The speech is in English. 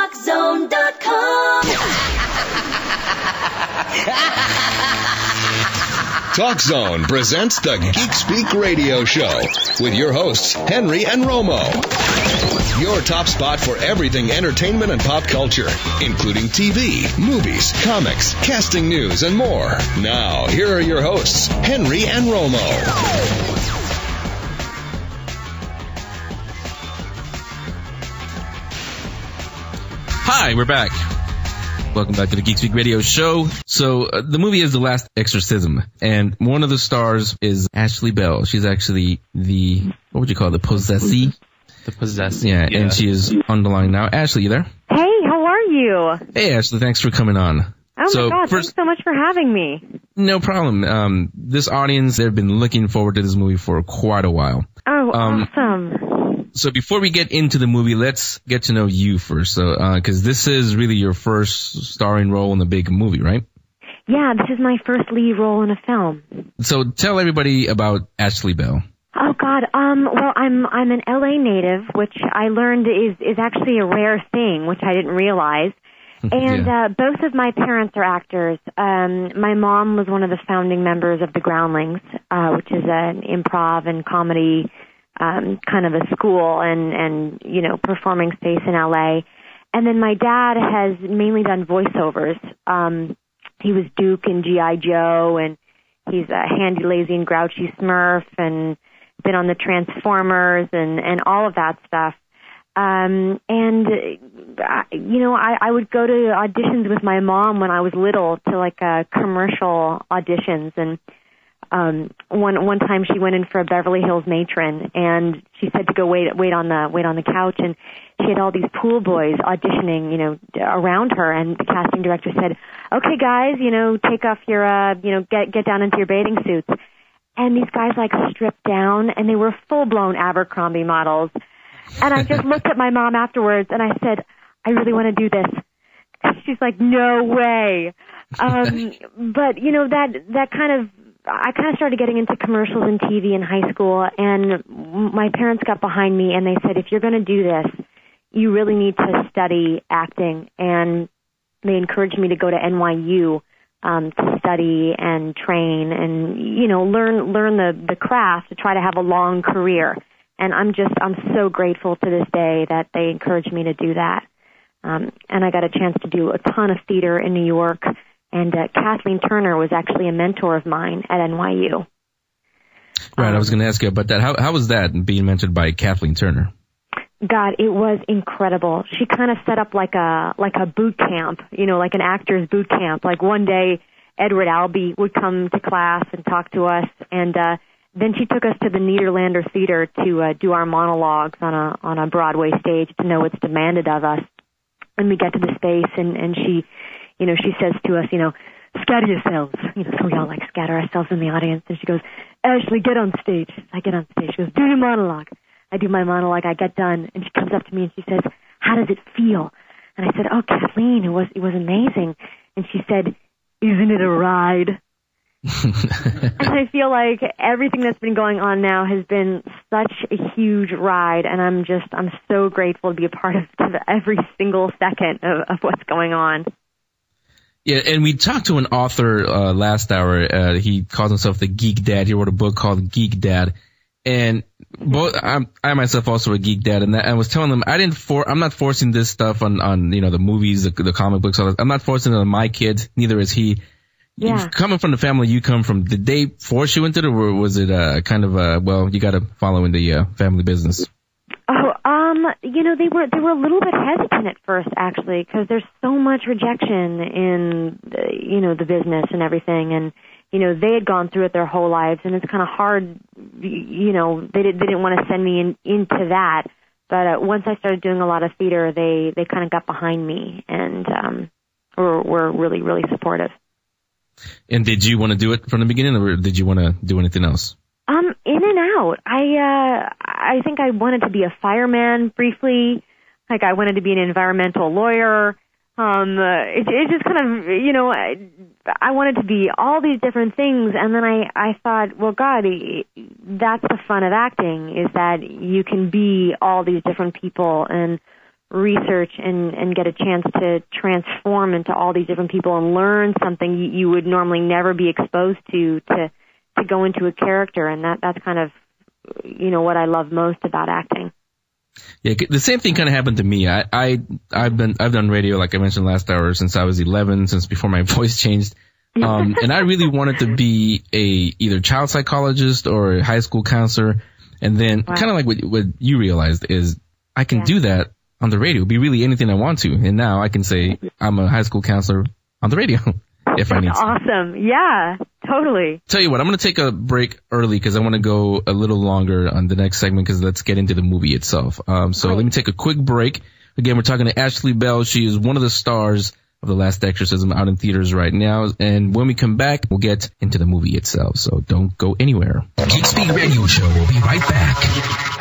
TalkZone.com. TalkZone presents the Geek Speak Radio Show with your hosts, Henry and Romo. Your top spot for everything entertainment and pop culture, including TV, movies, comics, casting news, and more. Now, here are your hosts, Henry and Romo. Hi, we're back. Welcome back to the Geek Speak Radio Show. So, the movie is The Last Exorcism, and one of the stars is Ashley Bell. She's actually the, what would you call it, the possessee? The possessee. Yeah, and she is on the line now. Ashley, you there? Hey, how are you? Hey, Ashley, thanks for coming on. Oh my God, thanks so much for having me. No problem. This audience, they've been looking forward to this movie for quite a while. Oh, awesome. So before we get into the movie, let's get to know you first. So, cause this is really your first starring role in a big movie, right? Yeah, this is my first lead role in a film. So tell everybody about Ashley Bell. Oh God, well, I'm an LA native, which I learned is actually a rare thing, which I didn't realize. And, Yeah. Both of my parents are actors. My mom was one of the founding members of the Groundlings, which is an improv and comedy kind of a school and you know, performing space in LA. And then my dad has mainly done voiceovers. He was Duke in G.I. Joe, and he's a Handy, Lazy, and Grouchy Smurf, and been on the Transformers and all of that stuff. You know, I would go to auditions with my mom when I was little to like commercial auditions, and one time she went in for a Beverly Hills matron, and she said to go wait on the couch, and she had all these pool boys auditioning, you know, around her, and the casting director said, "Okay, guys, you know, take off your, you know, get down into your bathing suits." And these guys like stripped down, and they were full-blown Abercrombie models. And I just looked at my mom afterwards, and I said, "I really want to do this." She's like, "No way." But you know, that kind of, I kind of started getting into commercials and TV in high school, and my parents got behind me, and they said, "If you're going to do this, you really need to study acting." And they encouraged me to go to NYU to study and train and, you know, learn the craft to try to have a long career. And I'm so grateful to this day that they encouraged me to do that. And I got a chance to do a ton of theater in New York. And Kathleen Turner was actually a mentor of mine at NYU. Right, I was going to ask you about that. How was that, being mentored by Kathleen Turner? God, it was incredible. She kind of set up like a boot camp, you know, like an actor's boot camp. Like one day, Edward Albee would come to class and talk to us, and then she took us to the Nederlander Theater to do our monologues on a Broadway stage to know what's demanded of us. And we get to the space, and she, you know, she says to us, you know, "Scatter yourselves." You know, so we all like scatter ourselves in the audience. And she goes, "Ashley, get on stage." I get on stage. She goes, "Do your monologue." I do my monologue. I get done, and she comes up to me and she says, "How does it feel?" And I said, "Oh, Kathleen, it was amazing." And she said, "Isn't it a ride?" And I feel like everything that's been going on now has been such a huge ride, and I'm so grateful to be a part of every single second of what's going on. Yeah, and we talked to an author last hour. He calls himself the Geek Dad. He wrote a book called Geek Dad. And I myself also a geek dad, and I was telling them I'm not forcing this stuff on you know, the movies, the comic books, all that. I'm not forcing it on my kids. Neither is he. Yeah. Coming from the family you come from, did they force you into it, or was it kind of well, you got to follow in the family business? Oh, you know, they were a little bit hesitant at first, actually, because there's so much rejection in you know, the business and everything, and you know, they had gone through it their whole lives, and it's kind of hard, you know, they didn't want to send me into that. But once I started doing a lot of theater, they kind of got behind me and were really, really supportive. And did you want to do it from the beginning, or did you want to do anything else? In and out. I think I wanted to be a fireman briefly. Like I wanted to be an environmental lawyer. It just kind of, you know, I wanted to be all these different things, and then I thought, well, God, that's the fun of acting, is that you can be all these different people and research and get a chance to transform into all these different people and learn something you would normally never be exposed to go into a character. And that's kind of, what I love most about acting. Yeah, the same thing kind of happened to me. I've done radio, like I mentioned last hour, since I was 11, since before my voice changed. And I really wanted to be either child psychologist or a high school counselor. And then kind of like what you realized is I can do that on the radio, be really anything I want to. And now I can say I'm a high school counselor on the radio if I need to. Awesome. Yeah, totally. Tell you what, I'm going to take a break early because I want to go a little longer on the next segment because let's get into the movie itself. So let me take a quick break. Again, we're talking to Ashley Bell. She is one of the stars of The Last Exorcism out in theaters right now. And when we come back, we'll get into the movie itself. So don't go anywhere. Geek Speak Radio Show will be right back.